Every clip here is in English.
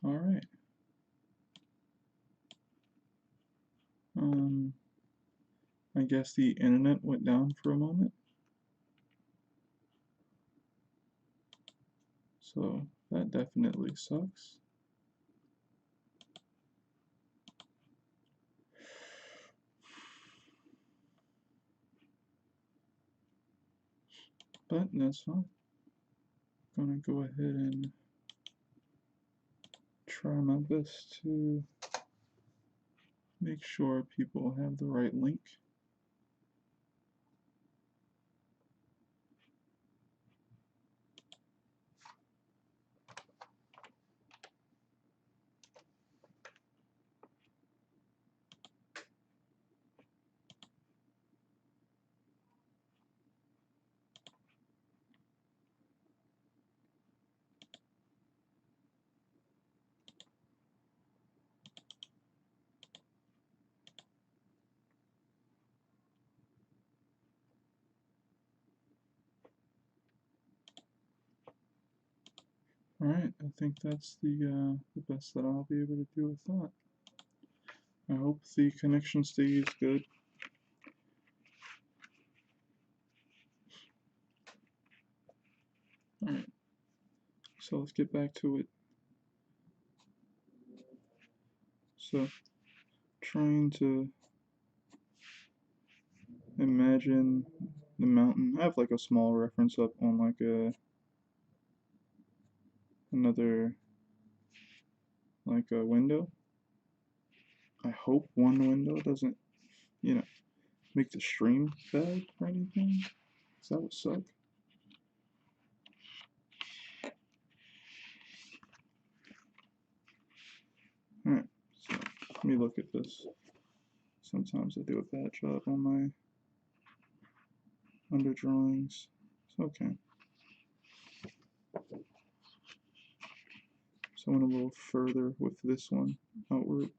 Alright. I guess the internet went down for a moment. So that definitely sucks. But that's fine. I'm gonna go ahead and try my best to make sure people have the right link. Alright, I think that's the best that I'll be able to do with that. I hope the connection stays good. Alright, so let's get back to it. So, trying to imagine the mountain. I have like a small reference up on like another like a window. I hope one window doesn't, you know, make the stream bad or anything. 'Cause that would suck. Alright, so let me look at this. Sometimes I do a bad job on my under drawings. It's okay. So I went a little further with this one outward.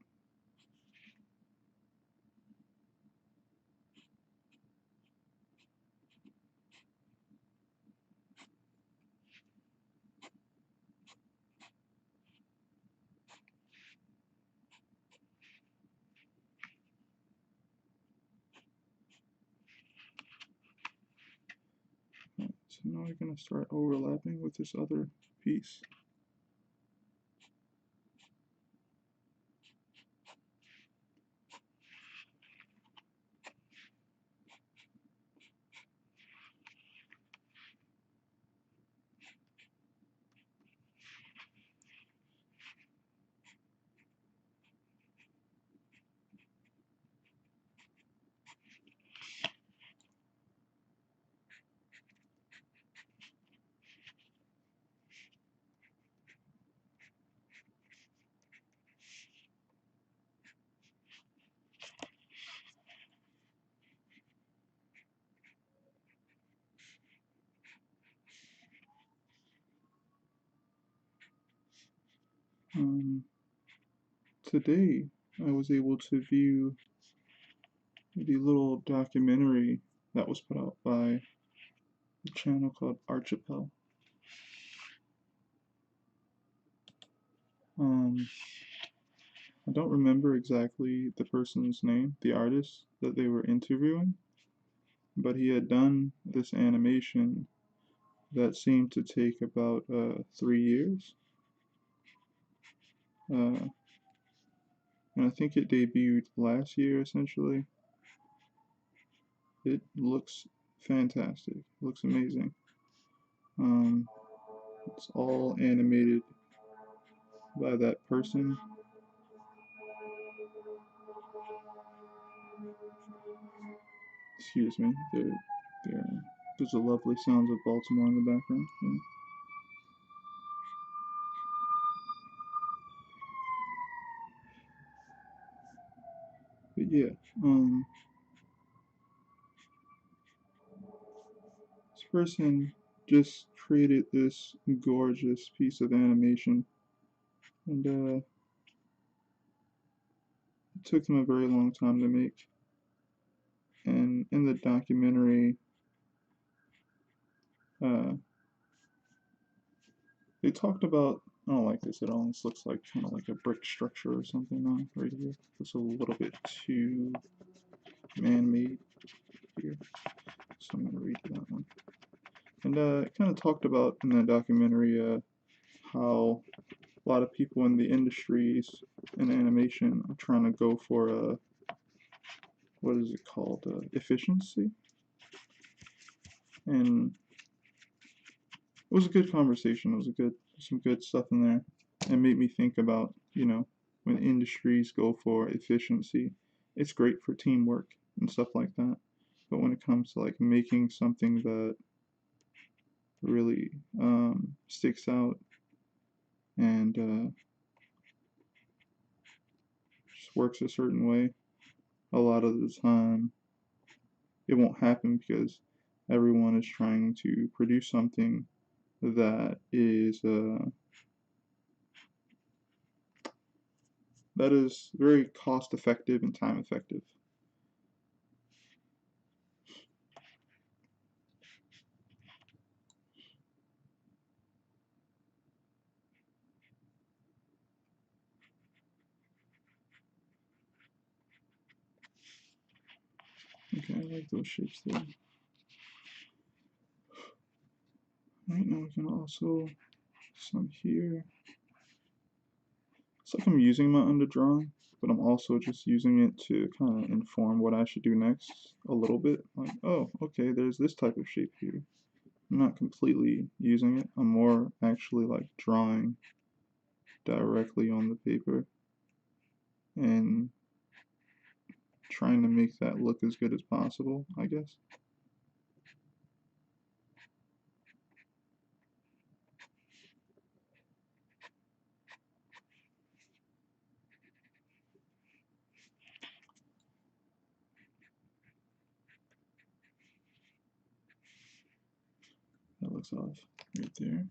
Right, so now we're going to start overlapping with this other piece. Today I was able to view the little documentary that was put out by a channel called Archipel. I don't remember exactly the person's name, the artist that they were interviewing, but he had done this animation that seemed to take about 3 years. And I think it debuted last year essentially. It looks fantastic. It looks amazing. It's all animated by that person. Excuse me. There's a lovely sounds of Baltimore in the background. Yeah. But yeah, this person just created this gorgeous piece of animation, and it took them a very long time to make. And in the documentary, uh, they talked about I don't like this at all. This looks like kind of like a brick structure or something on right here. It's a little bit too man-made here. So I'm gonna read that one. And it kind of talked about in that documentary how a lot of people in the industries in animation are trying to go for what is it called, efficiency. And it was a good conversation. It was some good stuff in there. It made me think about, when industries go for efficiency, it's great for teamwork and stuff like that. But when it comes to like making something that really sticks out and just works a certain way, a lot of the time it won't happen because everyone is trying to produce something that is very cost effective and time effective. Okay, I like those shapes there. Right now we can also some here. It's like I'm using my underdrawing, but I'm also just using it to kind of inform what I should do next a little bit. Like, oh, okay, there's this type of shape here. I'm not completely using it. I'm more actually like drawing directly on the paper and trying to make that look as good as possible, I guess. That looks off right there.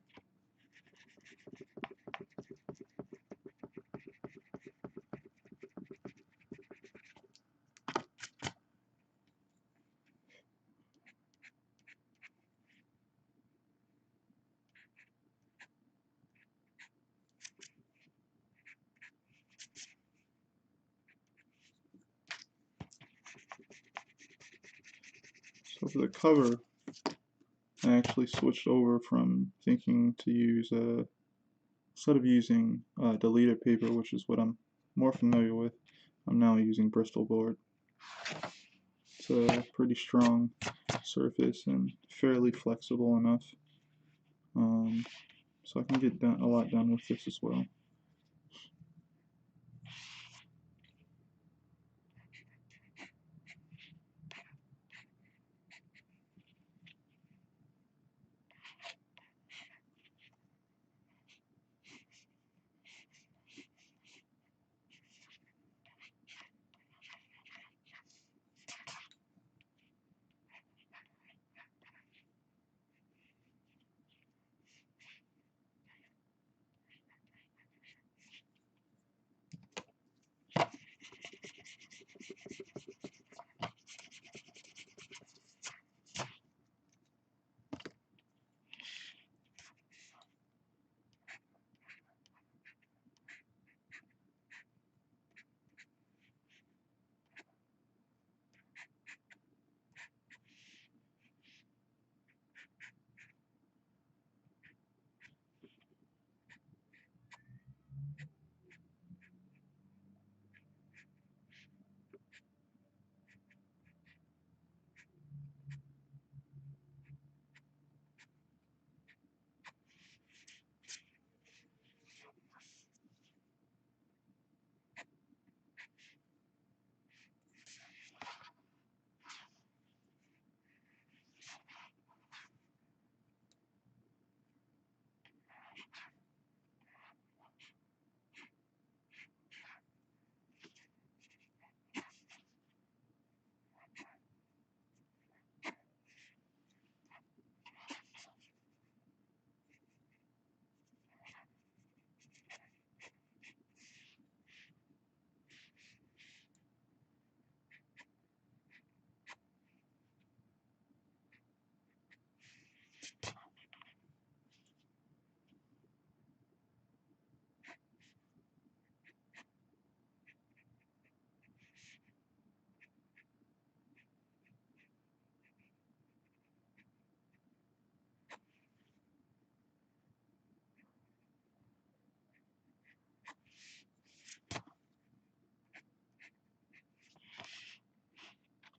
So for the cover, I actually switched over from thinking to use instead of using deleted paper, which is what I'm more familiar with. I'm now using Bristol board. It's a pretty strong surface and fairly flexible enough, so I can get a lot done with this as well.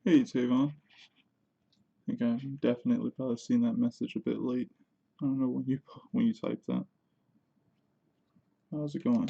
Hey, Tavon. I think I've definitely probably seen that message a bit late. I don't know when you typed that. How's it going?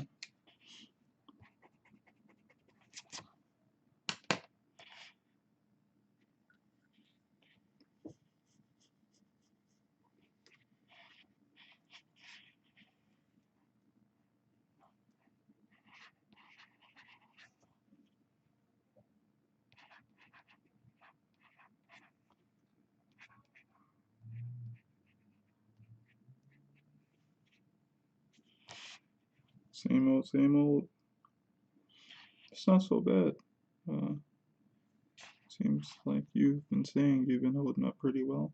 Same old, same old. It's not so bad. Uh, Seems like you've been saying you've been holding up pretty well.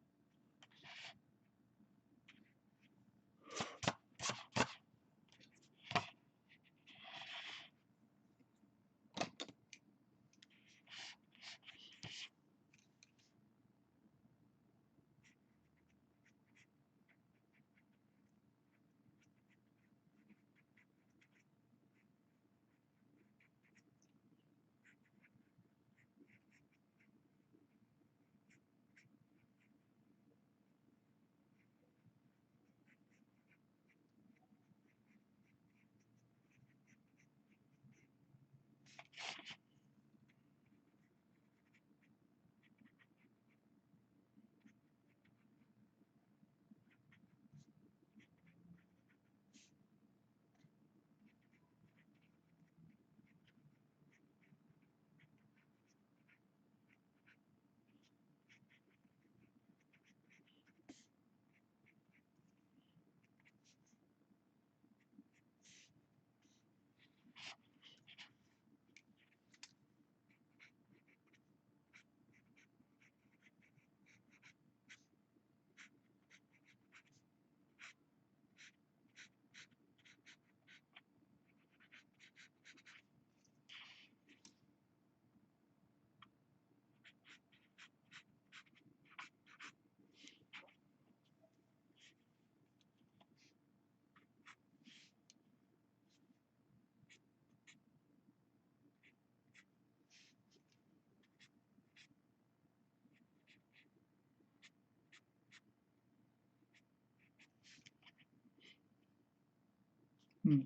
Hmm.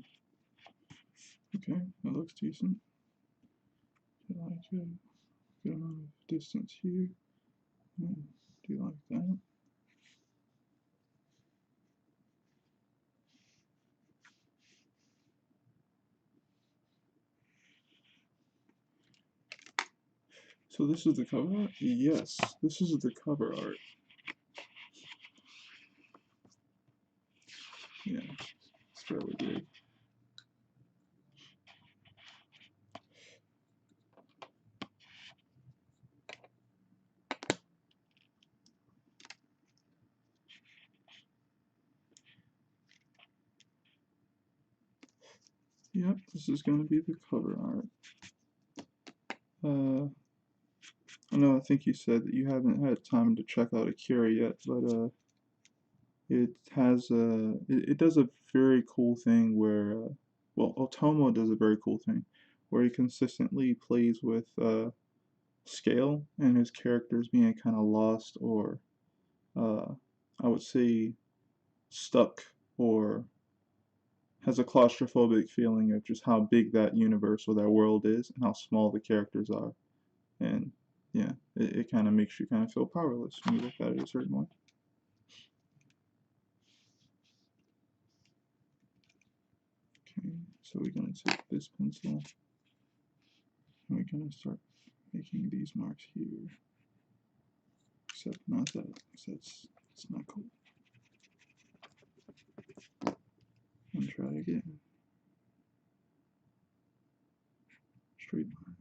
Okay, that looks decent. I like a good amount of distance here. Hmm. Do you like that? So this is the cover art? Yes, this is the cover art. Yeah, it's fairly big. Yep, this is going to be the cover art. I know I think you said that you haven't had time to check out Akira yet, but it does a very cool thing where well, Otomo does a very cool thing where he consistently plays with scale and his characters being kind of lost or uh, I would say stuck or has a claustrophobic feeling of just how big that universe or that world is and how small the characters are. And yeah, it kind of makes you kind of feel powerless when you look at it a certain way. Okay, so we're gonna take this pencil and we're gonna start making these marks here. Except not that, because it's not cool. And try again. Straight line.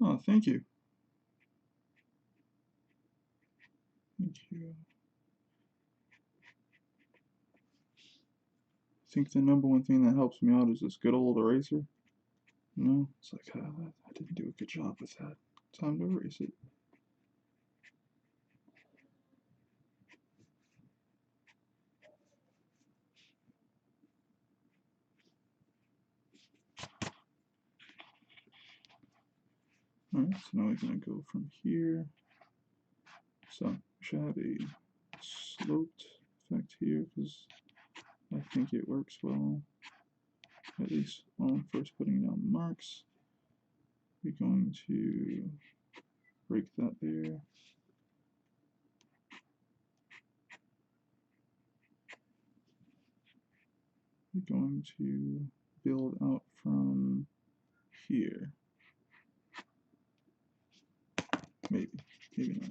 Oh, thank you. Thank you. I think the number one thing that helps me out is this good old eraser. No, it's like, I didn't do a good job with that. Time to erase it. Alright, so now we're going to go from here. So we should have a sloped effect here because I think it works well. At least when I'm first putting down the marks. We're going to break that there. We're going to build out from here. Maybe not.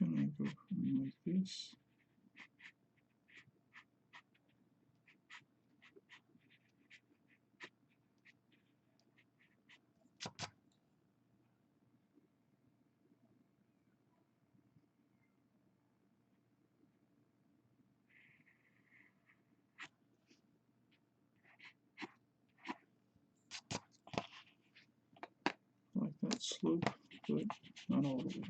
Gonna go from like this. Like that slope, but not all the way.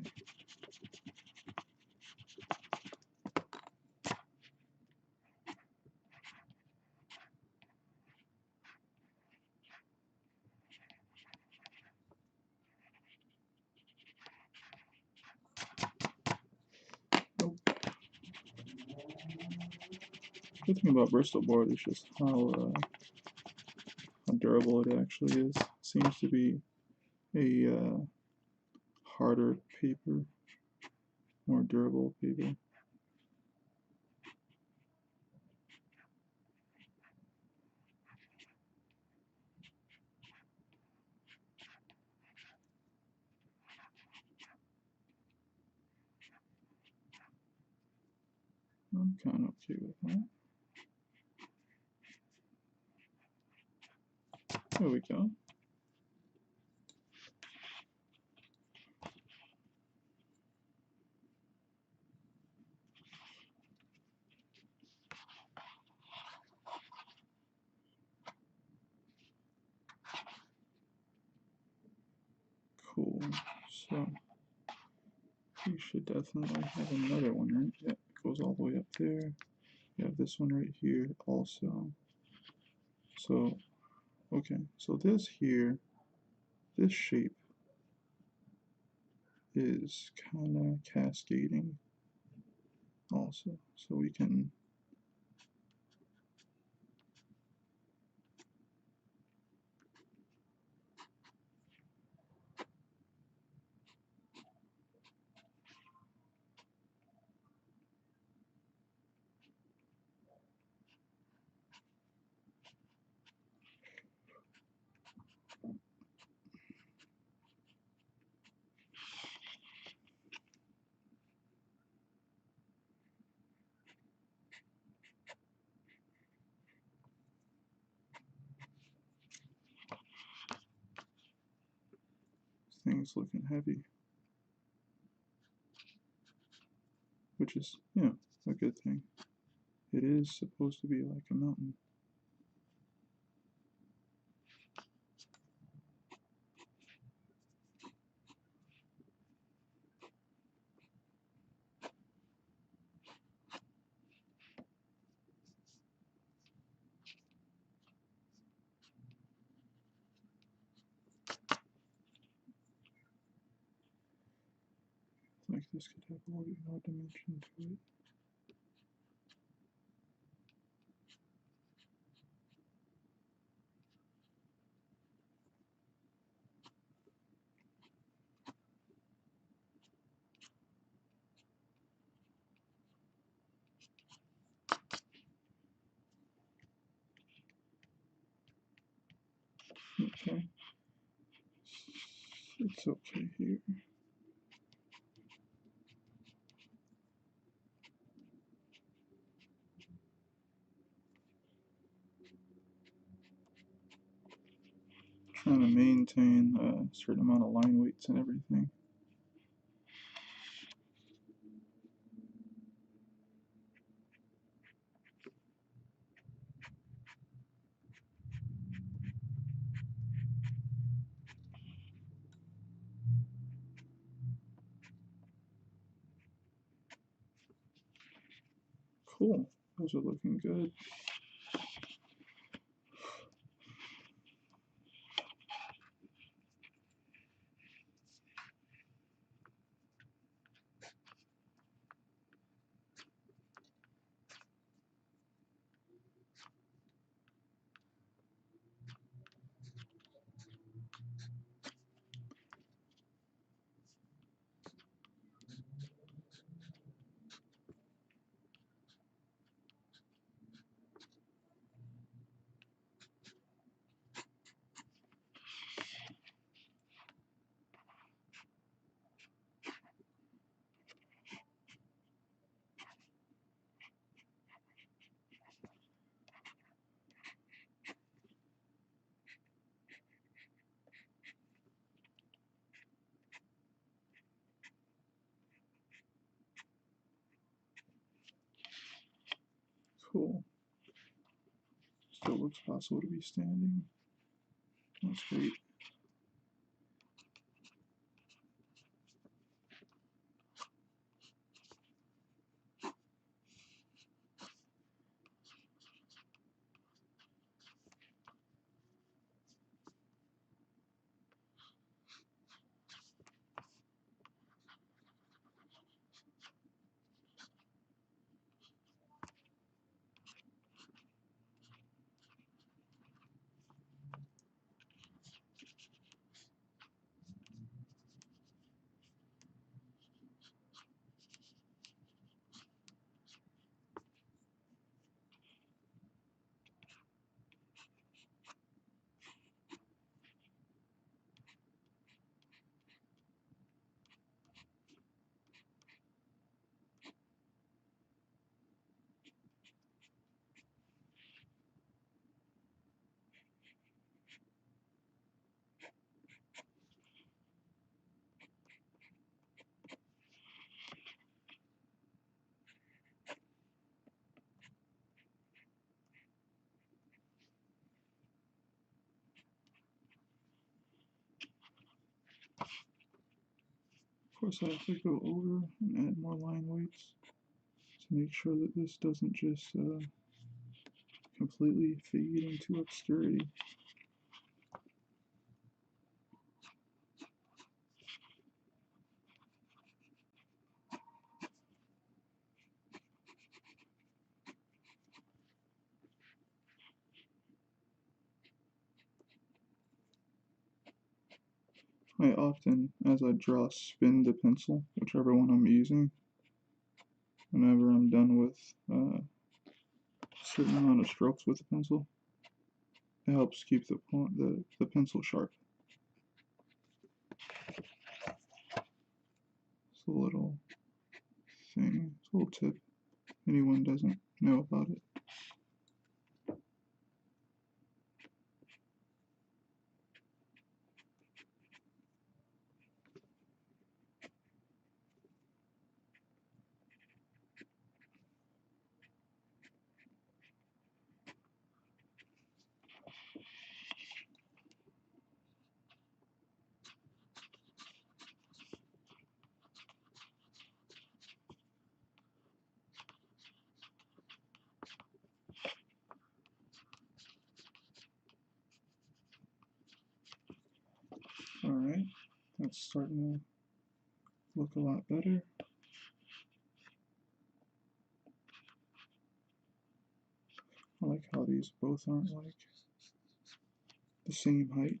Nope. Good thing about Bristol board is just how durable it actually is. Seems to be a harder paper, more durable paper. I'm kind of okay with that. There we go. Cool. So we should definitely have another one, right? Yep, it goes all the way up there. We have this one right here also. So, okay, so this here, this shape is kind of cascading also. So we can things looking heavy, which is, you know, a good thing. It is supposed to be like a mountain. Like this could have a little bit more dimension to it. Okay. It's okay here. trying to maintain a certain amount of line weights and everything. Cool. Those are looking good. Cool. Still looks possible to be standing. That's great. Of course, I have to go over and add more line weights to make sure that this doesn't just completely fade into obscurity. I often, as I draw, spin the pencil, whichever one I'm using, whenever I'm done with a certain amount of strokes with the pencil. It helps keep the pencil sharp. It's a little thing, it's a little tip. Anyone doesn't know about it. Alright, that's starting to look a lot better. I like how these both aren't like the same height.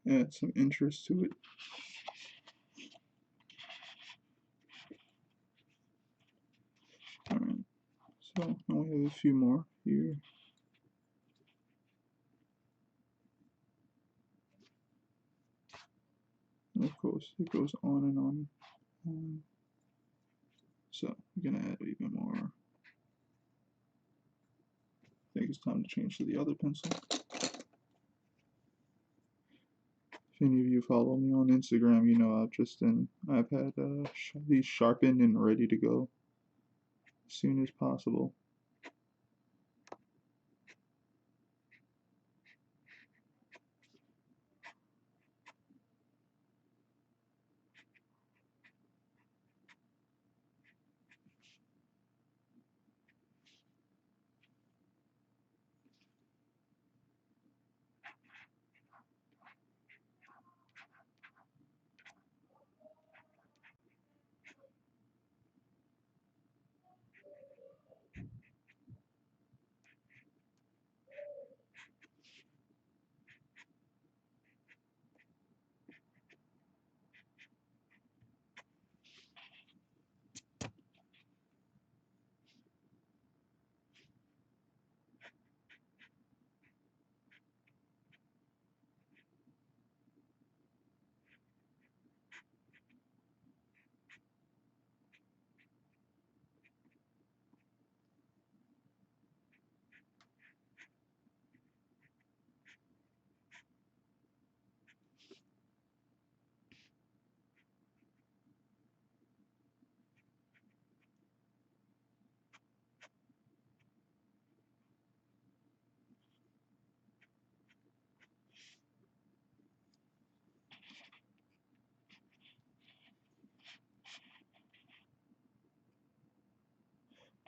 Add some interest to it. Alright, so now we have a few more here. And of course, it goes on and on. So we're gonna add even more. I think it's time to change to the other pencil. If any of you follow me on Instagram, you know I've had these sharpened and ready to go as soon as possible.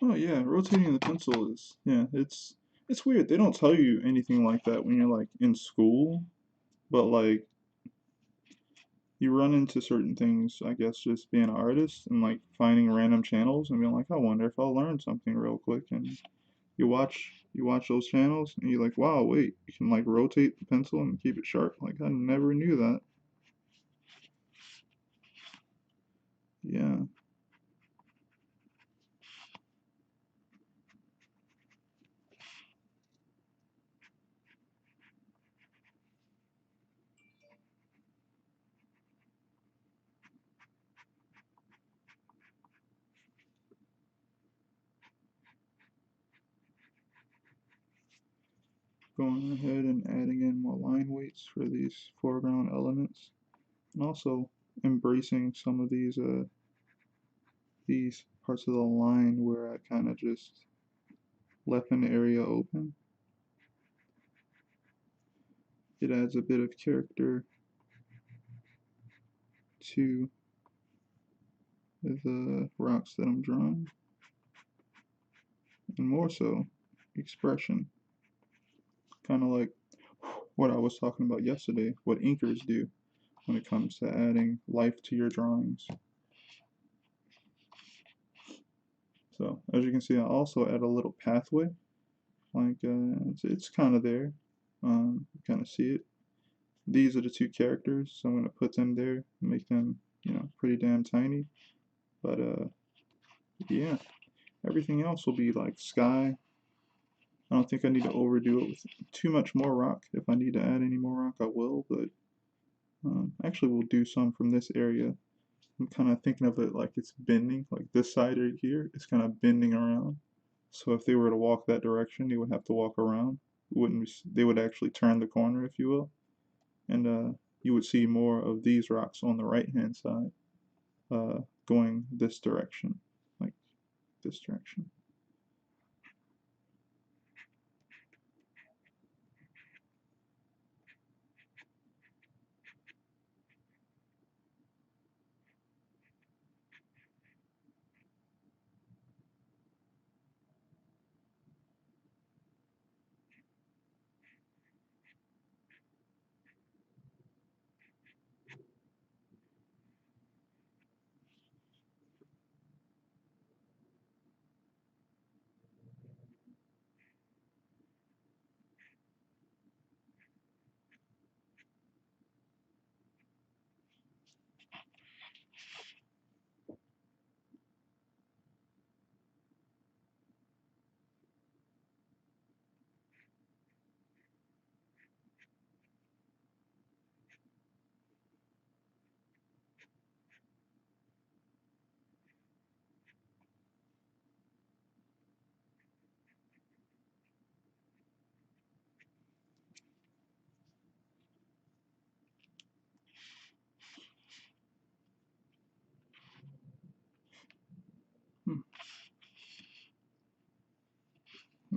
Oh yeah, rotating the pencil is yeah, it's weird. They don't tell you anything like that when you're like in school, but like you run into certain things, I guess, just being an artist and like finding random channels and being like, I wonder if I'll learn something real quick. And you watch those channels and you're like, wow, wait, you can like rotate the pencil and keep it sharp. Like I never knew that. Yeah, going ahead and adding in more line weights for these foreground elements, and also embracing some of these parts of the line where I kind of just left an area open. It adds a bit of character to the rocks that I'm drawing, and more so, expression. Kind of like what I was talking about yesterday, what inkers do when it comes to adding life to your drawings. So as you can see, I also add a little pathway, like it's kind of there. You kind of see it. These are the two characters, so I'm gonna put them there, make them, pretty damn tiny. But yeah, everything else will be like sky. I don't think I need to overdo it with too much more rock. If I need to add any more rock, I will. But actually, we'll do some from this area. I'm kind of thinking of it like it's bending, like this side right here is kind of bending around. So if they were to walk that direction, they would have to walk around. Wouldn't they would actually turn the corner, if you will, and you would see more of these rocks on the right hand side, going this direction, like this direction.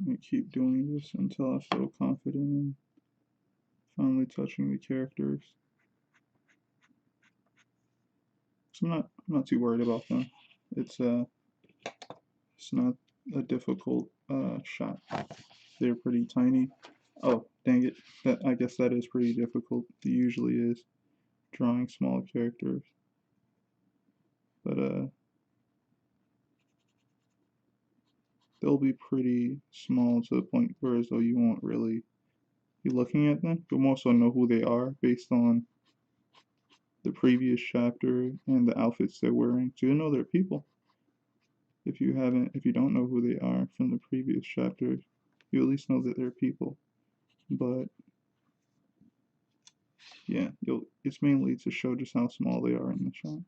I'm gonna keep doing this until I feel confident in finally touching the characters. So I'm not too worried about them. It's not a difficult shot. They're pretty tiny. Oh, dang it. I guess that is pretty difficult. It usually is, drawing small characters. But they'll be pretty small to the point where as though you won't really be looking at them. You'll more so know who they are based on the previous chapter and the outfits they're wearing. So you'll know they're people. If you don't know who they are from the previous chapter, you at least know that they're people. But yeah, it's mainly to show just how small they are in the shot.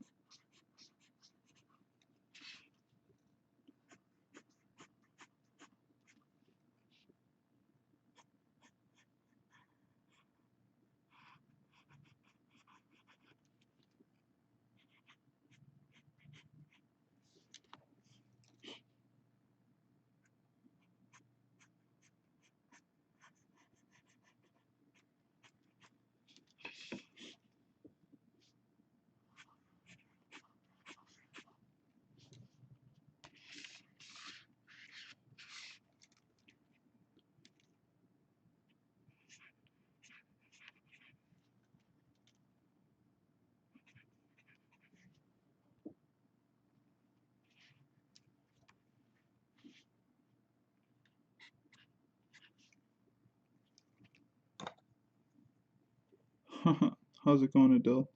How's it going, Adele?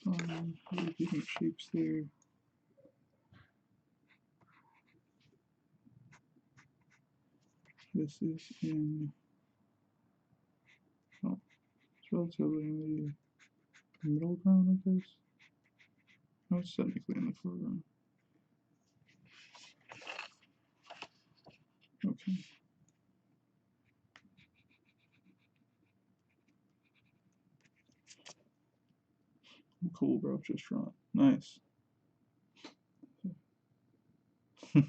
This is fine. Really getting shapes there. This is in. Oh, it's relatively in the middle ground, I guess. No, it's technically in the foreground. Okay. Cool, bro. Just draw it. Nice.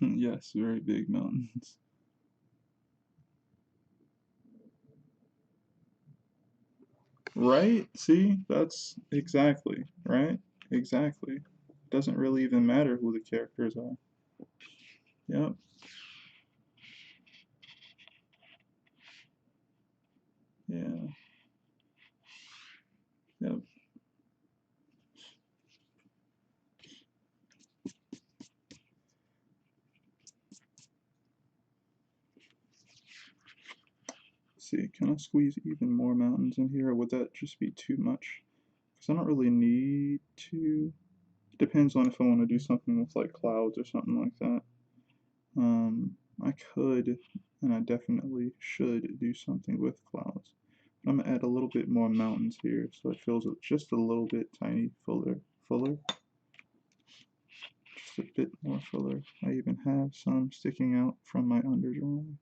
Yes, very big mountains. Right? See? That's exactly, right? Exactly. Doesn't really even matter who the characters are. Yep. Yeah. Yep. See, can I squeeze even more mountains in here, or would that just be too much? Because I don't really need to. It depends on if I want to do something with like clouds or something like that. I could, and I definitely should do something with clouds. But I'm gonna add a little bit more mountains here, so it feels just a little bit tiny fuller, just a bit more fuller. I even have some sticking out from my underdrawing.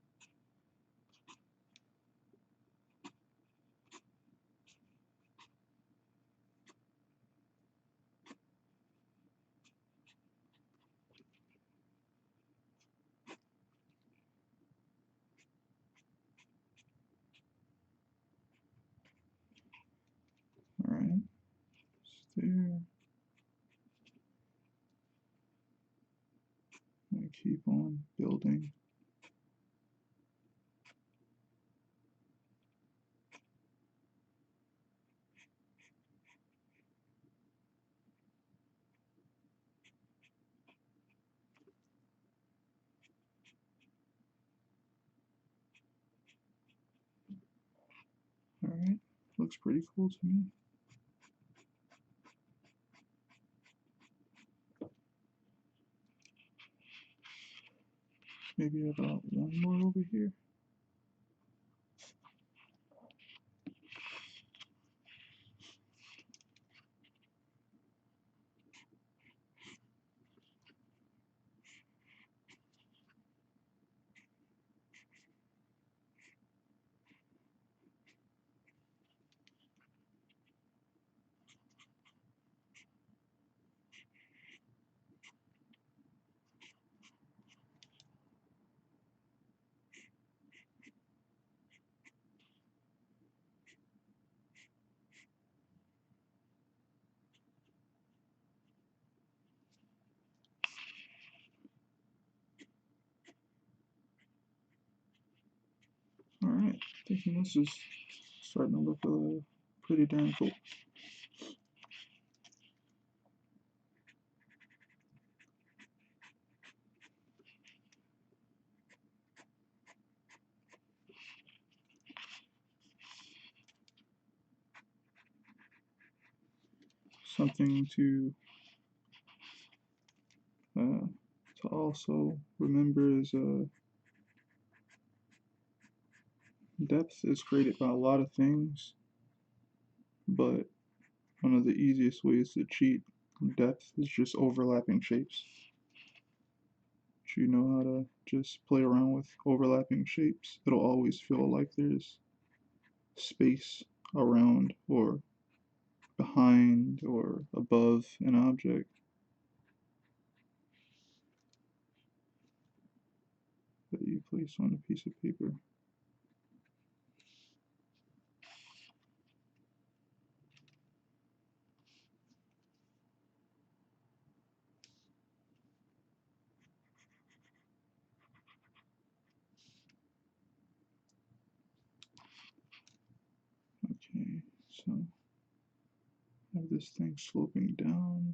All right, there. I keep on building. looks pretty cool to me. Maybe about one more over here. Alright, thinking this is starting to look pretty darn cool. Something to also remember is depth is created by a lot of things, but one of the easiest ways to cheat depth is just overlapping shapes. If you know how to just play around with overlapping shapes, it'll always feel like there's space around or behind or above an object that you place on a piece of paper. Okay, so have this thing sloping down.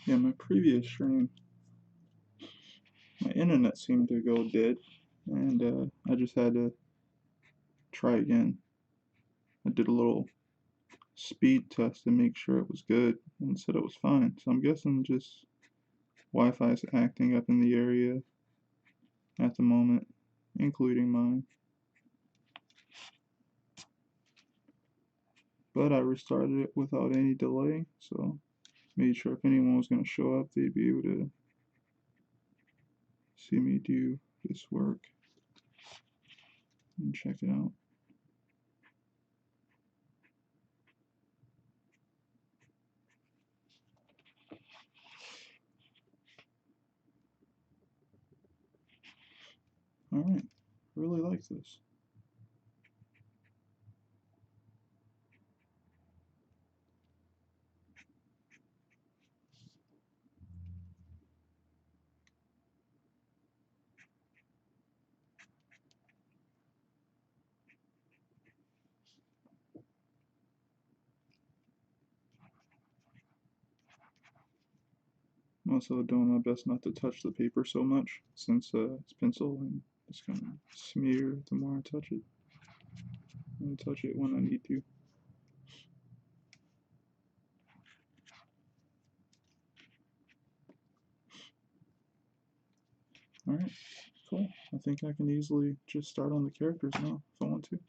Yeah, my previous stream, my internet seemed to go dead, and I just had to try again. I did a little speed test to make sure it was good and said it was fine. So I'm guessing just Wi-Fi is acting up in the area at the moment, including mine. But I restarted it without any delay, so made sure if anyone was going to show up, they'd be able to see me do this work and check it out. Alright, really like this. I'm also doing my best not to touch the paper so much since it's pencil and it's going to smear the more I touch it. I'm going to touch it when I need to. Alright, cool. I think I can easily just start on the characters now if I want to.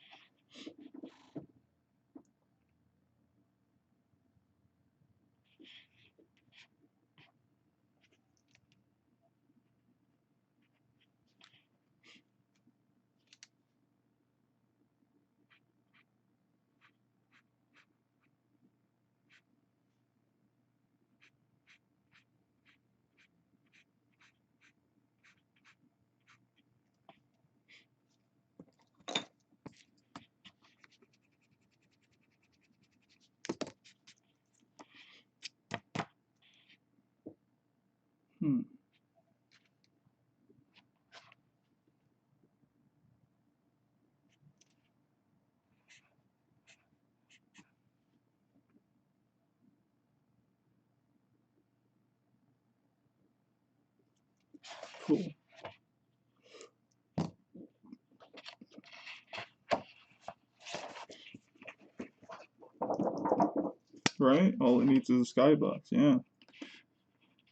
Hmm, cool. Right? All it needs is a skybox, yeah.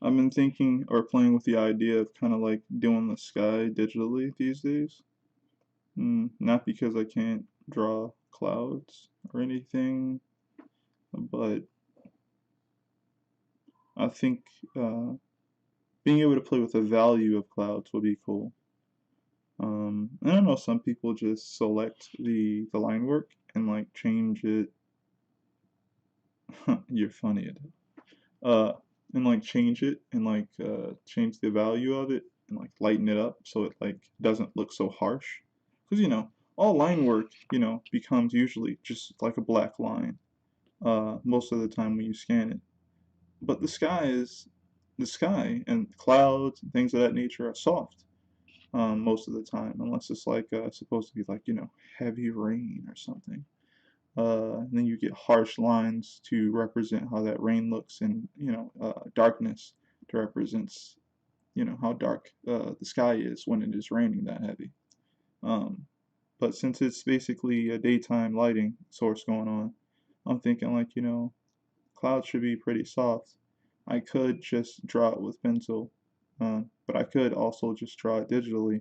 I've been thinking or playing with the idea of kind of like doing the sky digitally these days. Not because I can't draw clouds or anything, but I think being able to play with the value of clouds would be cool. I don't know, some people just select the line work and like change it. You're funny at it. Uh, and like change it and like change the value of it and like lighten it up so it like doesn't look so harsh. Because all line work becomes usually just like a black line most of the time when you scan it. But the sky and clouds and things of that nature are soft most of the time, unless it's like supposed to be like heavy rain or something. And then you get harsh lines to represent how that rain looks, and darkness to represents how dark the sky is when it is raining that heavy. Um, but since it's basically a daytime lighting source going on, I'm thinking like clouds should be pretty soft. I could just draw it with pencil, but I could also just draw it digitally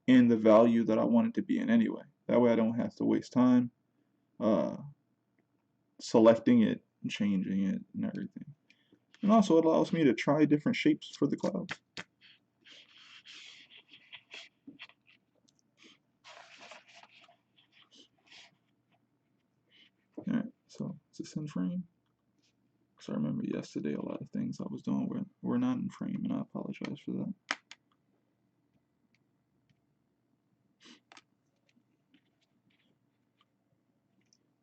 in the value that I want it to be in anyway. That way I don't have to waste time uh, selecting it and changing it and everything. And also it allows me to try different shapes for the clouds. Alright, so is this in frame? Because I remember yesterday a lot of things I was doing were not in frame, and I apologize for that.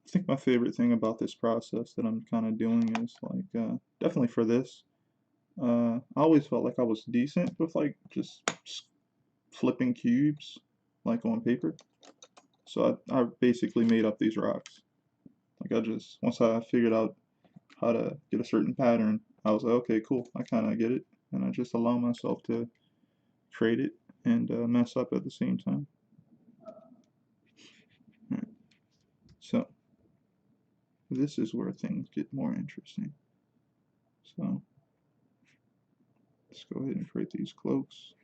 I think my favorite thing about this process that I'm kind of doing is like definitely for this. I always felt like I was decent with like just flipping cubes like on paper. So I basically made up these rocks. Like I just once I figured out how to get a certain pattern, I was like, okay, cool, I kind of get it, and I just allow myself to trade it and mess up at the same time. Right. So this is where things get more interesting. So let's go ahead and create these cloaks.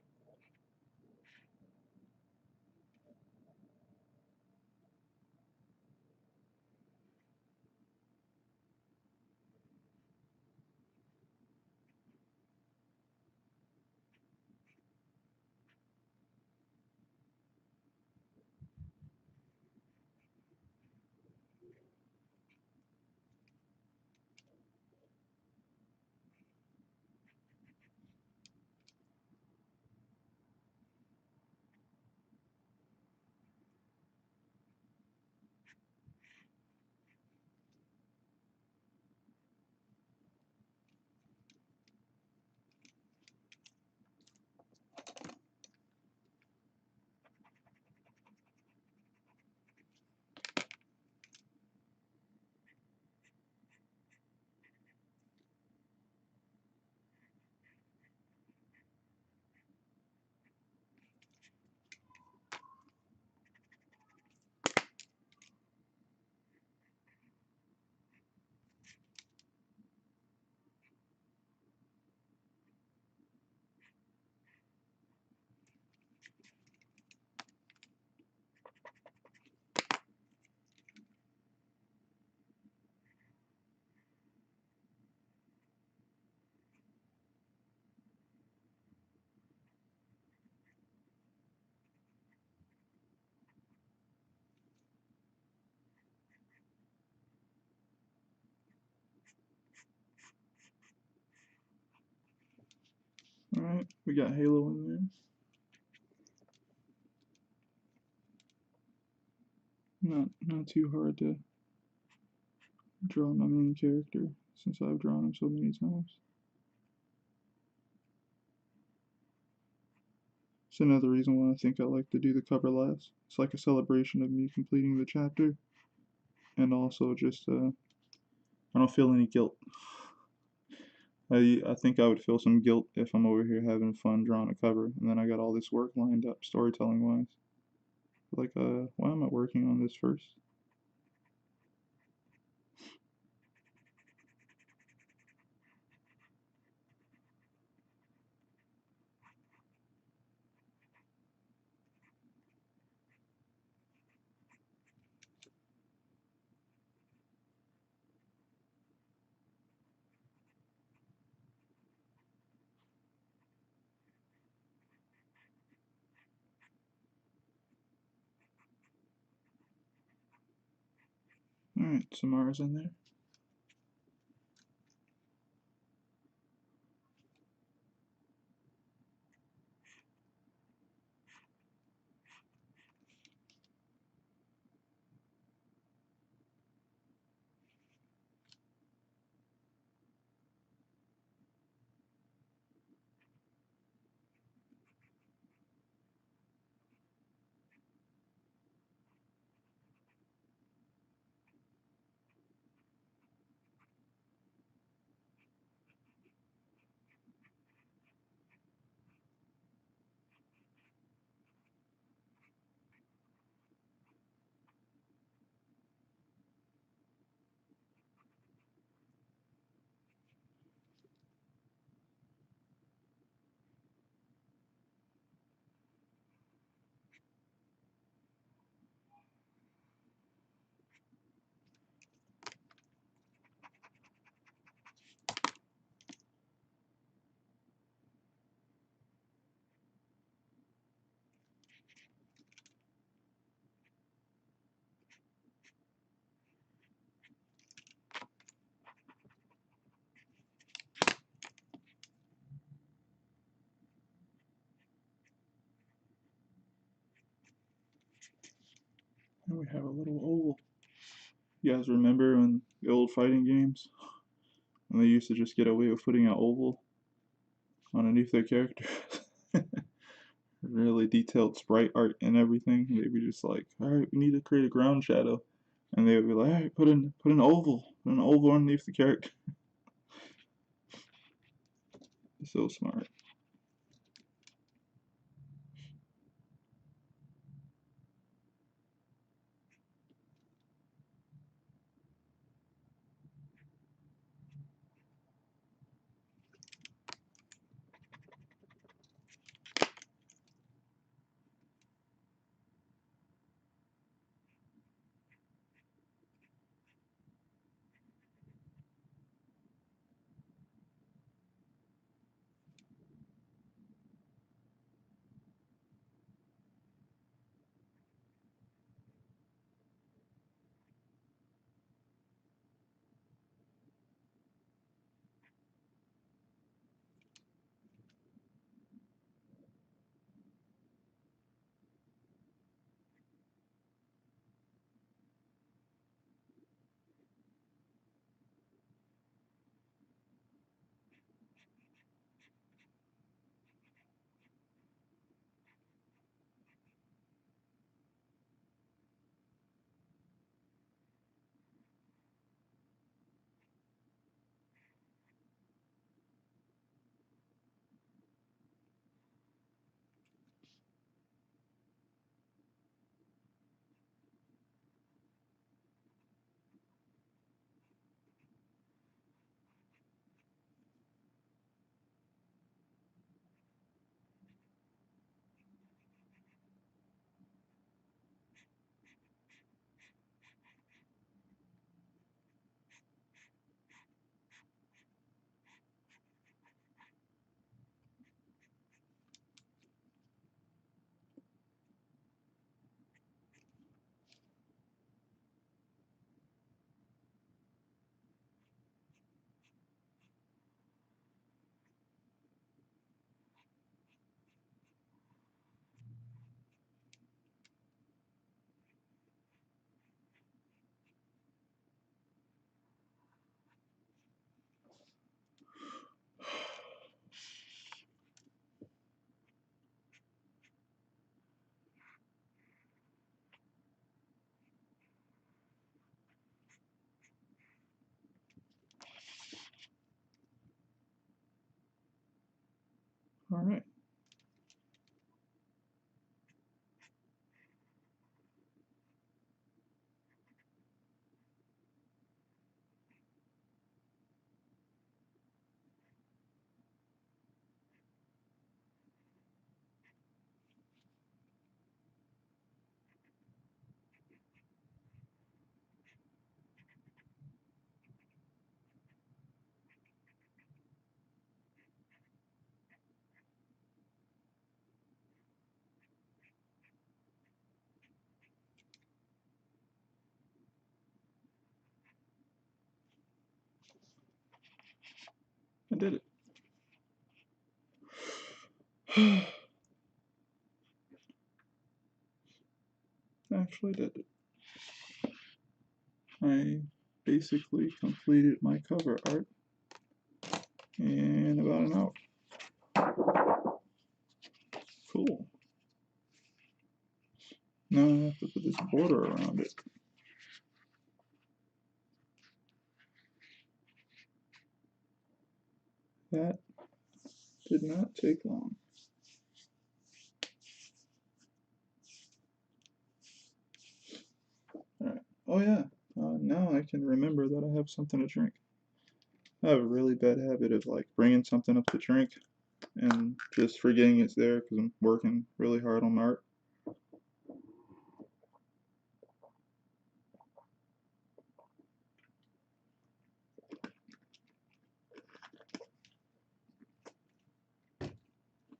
Alright, we got Halo in there. Not too hard to draw my main character since I've drawn him so many times. It's another reason why I think I like to do the cover last. It's like a celebration of me completing the chapter, and also just I don't feel any guilt. I think I would feel some guilt if I'm over here having fun drawing a cover, and then I got all this work lined up storytelling wise. Like, why am I working on this first? Alright, Samara's in there. And we have a little oval. You guys remember in the old fighting games when they used to just get away with putting an oval underneath their character? Really detailed sprite art and everything. They'd be just like, alright, we need to create a ground shadow. And they would be like, alright, put an oval. Put an oval underneath the character. So smart. Alright. I did it. I actually did it. I basically completed my cover art in about an hour. Cool. Now I have to put this border around it. That did not take long. Alright. Oh yeah, now I can remember that I have something to drink. I have a really bad habit of like bringing something up to drink and just forgetting it's there because I'm working really hard on my art.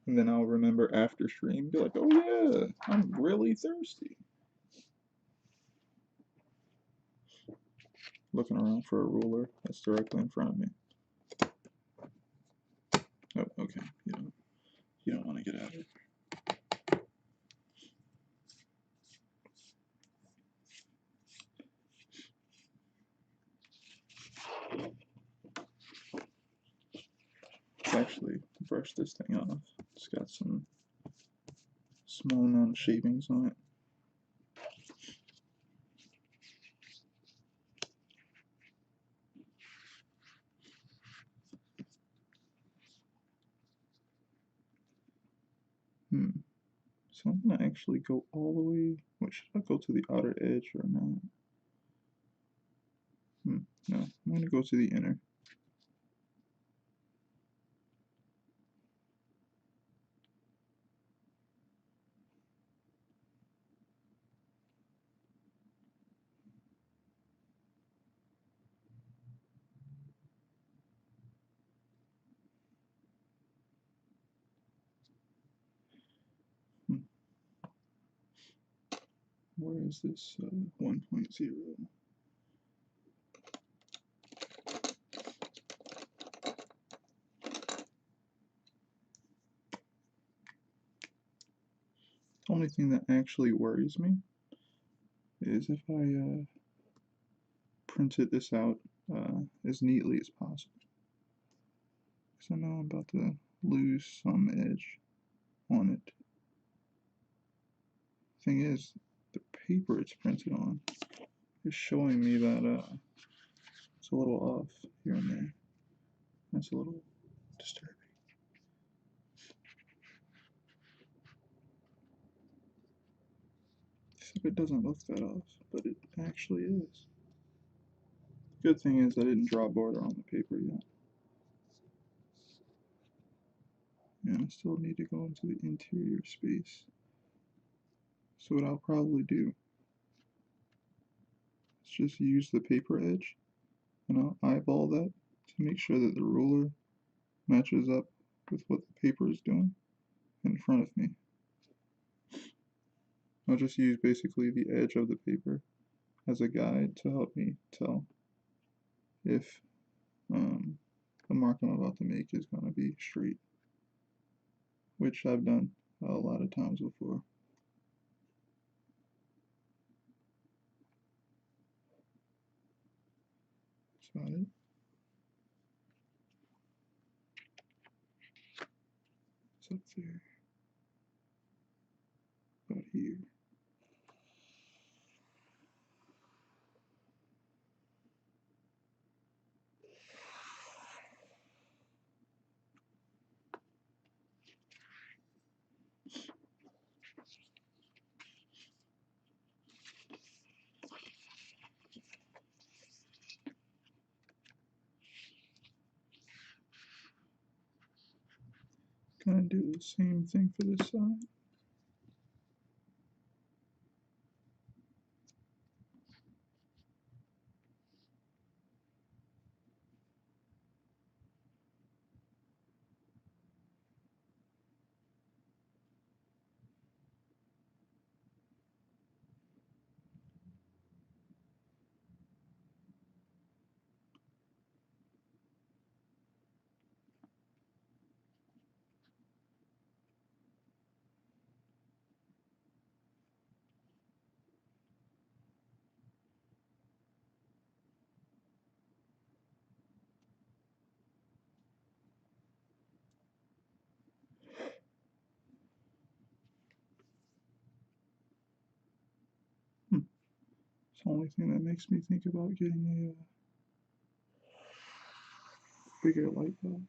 And then I'll remember after stream, be like, oh yeah, I'm really thirsty. Looking around for a ruler that's directly in front of me. Oh, okay. You don't want to get out of it. Let's actually brush this thing off. It's got some small amount of shavings on it. So I'm gonna actually go all the way. Wait, should I go to the outer edge or not? No, I'm gonna go to the inner. Where is this 1.0? The only thing that actually worries me is if I printed this out as neatly as possible. Because I know I'm about to lose some edge on it. Thing is, the paper it's printed on is showing me that it's a little off here and there. That's a little disturbing. Except it doesn't look that off, but it actually is. Good thing is I didn't draw a border on the paper yet. And I still need to go into the interior space. So what I'll probably do is just use the paper edge and I'll eyeball that to make sure that the ruler matches up with what the paper is doing in front of me. I'll just use basically the edge of the paper as a guide to help me tell if the mark I'm about to make is going to be straight, which I've done a lot of times before. That's about it. It's up there, about here. Gonna do the same thing for this side. It's the only thing that makes me think about getting a bigger light box.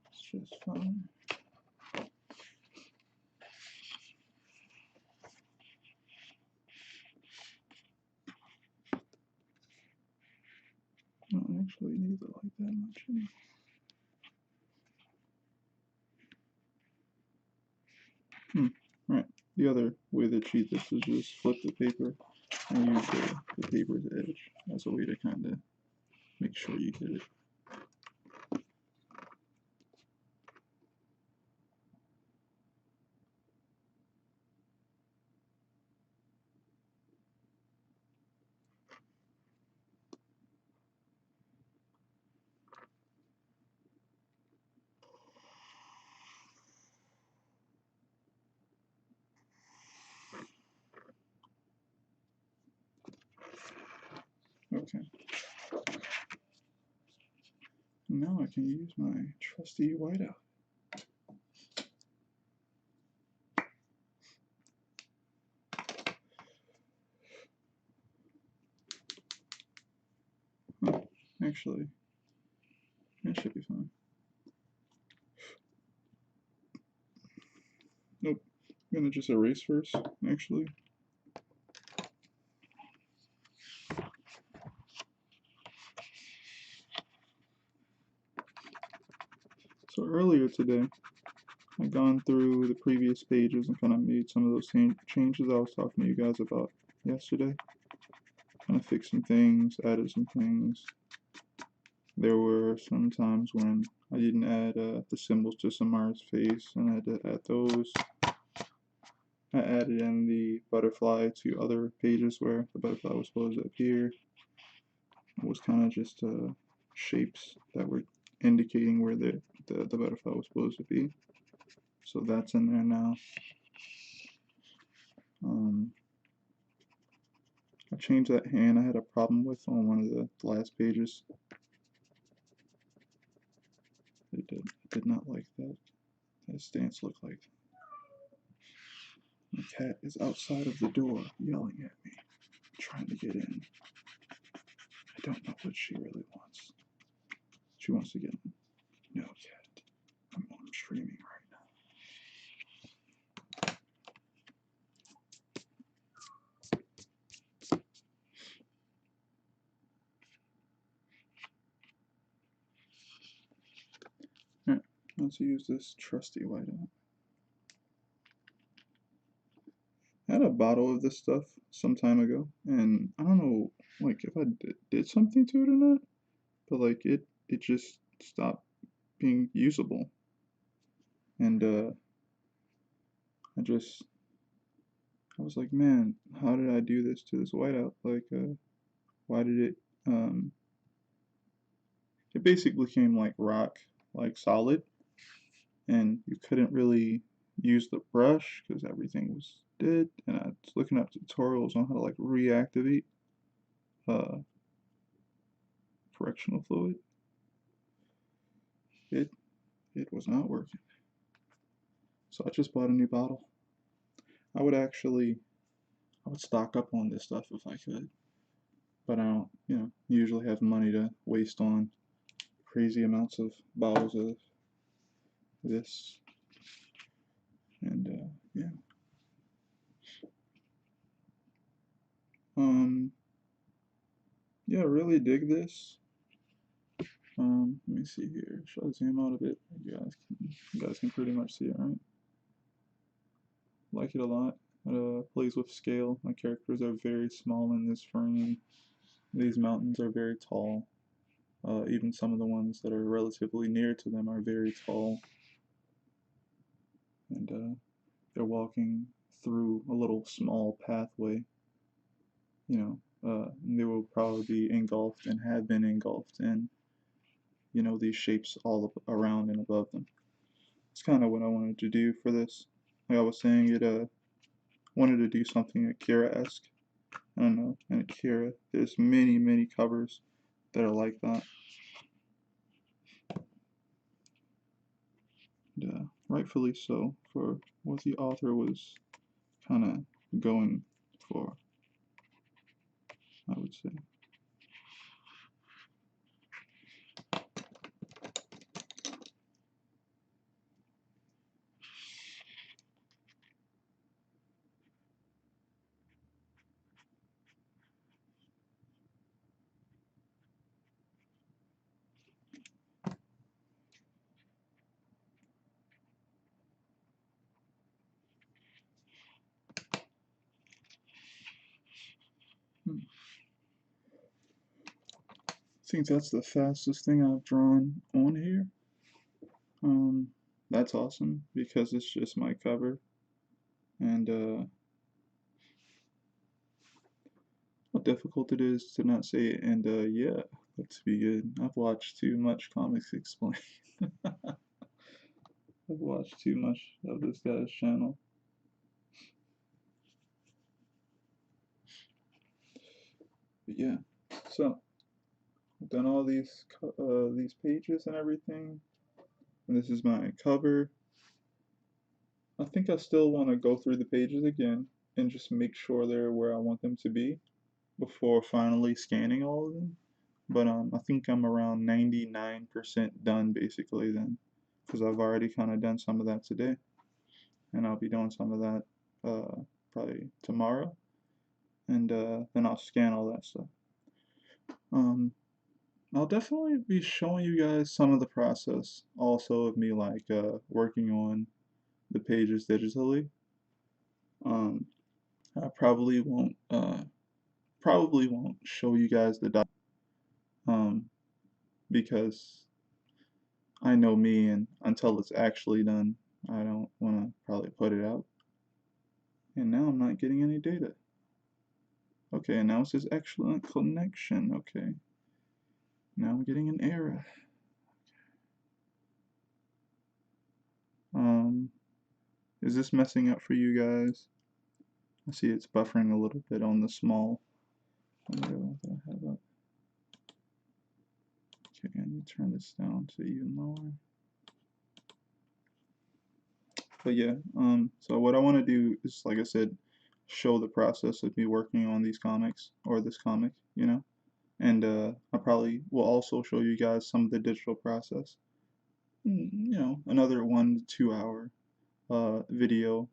It's just fine. I don't actually need the light that much anymore. Right. The other way to cheat this is just flip the paper and use the paper's edge as a way to kind of make sure you get it. Okay. Now I can use my trusty whiteout. Huh. Actually, that should be fine. Nope. I'm gonna just erase first, actually. So earlier today, I've gone through the previous pages and kind of made some of those same changes I was talking to you guys about yesterday. Kind of fixed some things, added some things. There were some times when I didn't add the symbols to Samara's face, and I had to add those. I added in the butterfly to other pages where the butterfly was supposed to appear. It was kind of just shapes that were indicating where the butterfly was supposed to be. So that's in there now. I changed that hand I had a problem with on one of the last pages. It did not like that. That stance looked like. The cat is outside of the door yelling at me, trying to get in. I don't know what she really wants. She wants to get in. No, cat. I'm streaming right now. Alright, let's use this trusty whiteout. I had a bottle of this stuff some time ago, and I don't know, like, if I did something to it or not, but like it just stopped being usable. And I was like, man, how did I do this to this whiteout? Like, why did it basically came like rock, like solid, and you couldn't really use the brush because everything was dead. And I was looking up tutorials on how to like reactivate uh, correctional fluid. It it was not working. So I just bought a new bottle. I would actually I would stock up on this stuff if I could, but I don't, usually have money to waste on crazy amounts of bottles of this. And yeah, um, yeah, really dig this. Let me see here. Should I zoom out a bit? You guys can pretty much see it, right? Like it a lot. It plays with scale. My characters are very small in this frame. These mountains are very tall. Even some of the ones that are relatively near to them are very tall. And they're walking through a little small pathway. They will probably be engulfed and have been engulfed in, these shapes all around and above them. It's kind of what I wanted to do for this. Like I was saying, it wanted to do something Akira-esque. I don't know, and Akira, there's many, many covers that are like that. And rightfully so for what the author was kind of going for, I would say. I think that's the fastest thing I've drawn on here. That's awesome because it's just my cover, and how difficult it is to not say it. And yeah, let's be good. I've watched too much Comics Explained. I've watched too much of this guy's channel. But yeah, so I've done all these pages and everything, and this is my cover. I think I still want to go through the pages again and just make sure they're where I want them to be before finally scanning all of them. But I think I'm around 99% done basically then, because I've already kind of done some of that today, and I'll be doing some of that probably tomorrow, and then I'll scan all that stuff. Um, I'll definitely be showing you guys some of the process also of me like working on the pages digitally. Um, I probably won't show you guys the um, because I know me, and until it's actually done, I don't want to probably put it out. And now I'm not getting any data. Okay, and now it says excellent connection. Okay, now I'm getting an error. Um, is this messing up for you guys? I see it's buffering a little bit on the small window that I have up. Okay, let me turn this down to even lower. But yeah, so what I want to do is, like I said, show the process of me working on these comics, or this comic, and I probably will also show you guys some of the digital process. Another 1 to 2 hour video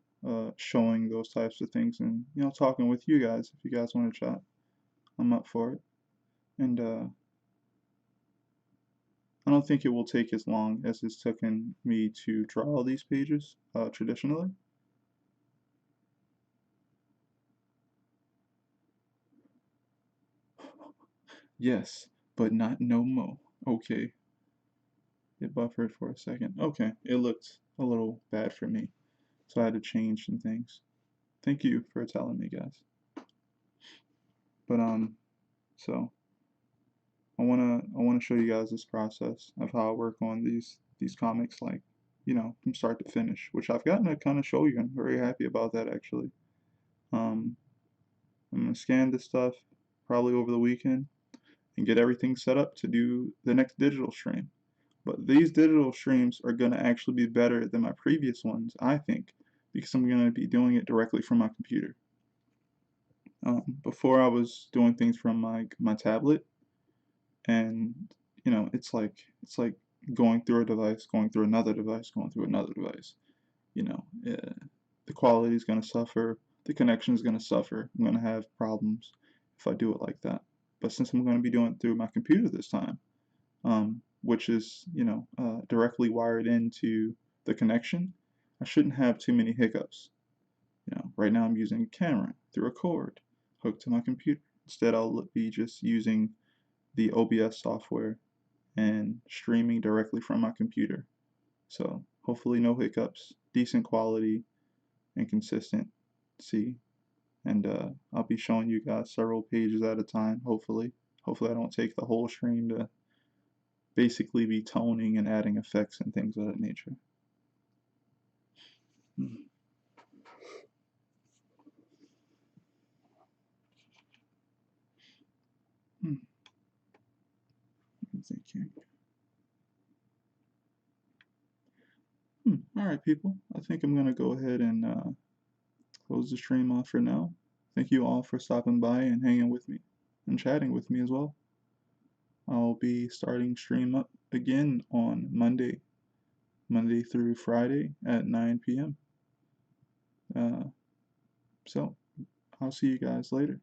showing those types of things, and talking with you guys. If you guys want to chat, I'm up for it. And I don't think it will take as long as it's taken me to draw all these pages traditionally. Yes, but not no mo. Okay. It buffered for a second. Okay, it looked a little bad for me, so I had to change some things. Thank you for telling me, guys. But so I wanna show you guys this process of how I work on these comics, like, from start to finish, which I've gotten to kind of show you. I'm very happy about that, actually. Um, I'm gonna scan this stuff probably over the weekend and get everything set up to do the next digital stream. But these digital streams are gonna actually be better than my previous ones, I think, because I'm gonna be doing it directly from my computer. Before I was doing things from my tablet, and it's like going through a device, going through another device, going through another device. You know, the quality is gonna suffer, the connection is gonna suffer. I'm gonna have problems if I do it like that. But since I'm gonna be doing it through my computer this time, which is directly wired into the connection, I shouldn't have too many hiccups. Right now I'm using a camera through a cord hooked to my computer. Instead, I'll be just using the OBS software and streaming directly from my computer. So hopefully no hiccups, decent quality, and consistency. And I'll be showing you guys several pages at a time, hopefully. Hopefully I don't take the whole stream to basically be toning and adding effects and things of that nature. Hmm. Hmm. I'm thinking. Alright, people. I think I'm going to go ahead and close the stream off for now. Thank you all for stopping by and hanging with me and chatting with me as well. I'll be starting stream up again on Monday through Friday at 9 p.m. So I'll see you guys later.